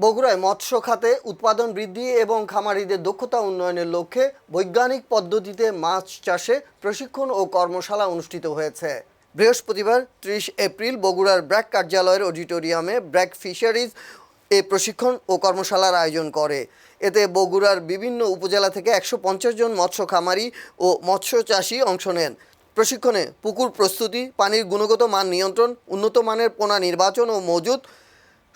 বগুড়ায় মৎস্য খাতে উৎপাদন বৃদ্ধি এবং খামারিদের দক্ষতা উন্নয়নের লক্ষ্যে বৈজ্ঞানিক পদ্ধতিতে মাছ চাষে প্রশিক্ষণ ও কর্মশালা অনুষ্ঠিত হয়েছে। বৃহস্পতিবার ৩০ এপ্রিল বগুড়ার ব্র্যাক কার্যালয়ের অডিটোরিয়ামে ব্র্যাক ফিশারিজ এই প্রশিক্ষণ ও কর্মশালার আয়োজন করে। এতে বগুড়ার বিভিন্ন উপজেলা থেকে ১৫০ জন মৎস্য খামারি ও মৎস্য চাষি অংশ নেন। প্রশিক্ষণে পুকুর প্রস্তুতি, পানির গুণগত মান নিয়ন্ত্রণ, উন্নত মানের পোনা নির্বাচন ও মজুত,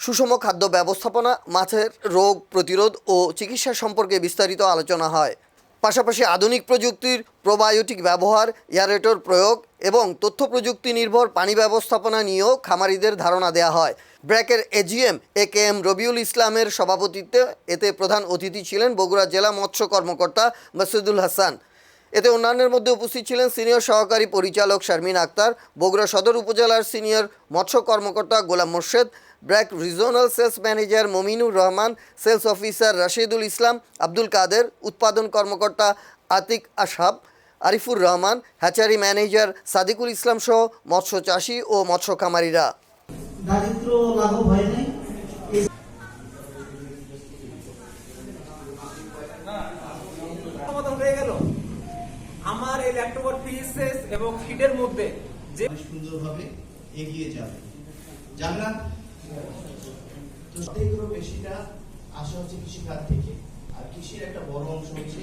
সুষম খাদ্য ব্যবস্থাপনা, মাছের রোগ প্রতিরোধ ও চিকিৎসা সম্পর্কে বিস্তারিত আলোচনা হয়। পাশাপাশি আধুনিক প্রযুক্তির প্রোবায়োটিক ব্যবহার, এয়ারেটর প্রয়োগ এবং তথ্য প্রযুক্তি নির্ভর পানি ব্যবস্থাপনা নিয়েও খামারিদের ধারণা দেওয়া হয়। ব্র্যাকের এজিএম একেএম রবিউল ইসলামের সভাপতিত্বে এতে প্রধান অতিথি ছিলেন বগুড়া জেলা মৎস্য কর্মকর্তা মাসুদুল হাসান। এতে অন্যান্যের মধ্যে উপস্থিত ছিলেন সিনিয়র সহকারী পরিচালক শারমিন আক্তার, বগুড়া সদর উপজেলার সিনিয়র মৎস্য কর্মকর্তা Golam Morshed, BRAC regional sales manager Mominur Rahman, sales officer Rashedul Islam, Abdul Kader, উৎপাদন কর্মকর্তা আতিক আশহাব, আরিফুর রহমান, হ্যাচারি ম্যানেজার সাদিকুল ইসলাম সহ মৎস্য চাষি ও মৎস্য খামারিরা। দারিদ্র লাঘব হয় নাই। আমার এই ল্যাক্টোবার্ট পিএসএস এবং ফিডের মধ্যে যে সুন্দরভাবে এগিয়ে যাবে জানলাম। তো সবথেকে বেশিটা আসা হচ্ছে কৃষিখাত থেকে, আর কৃষির একটা বড় অংশ হচ্ছে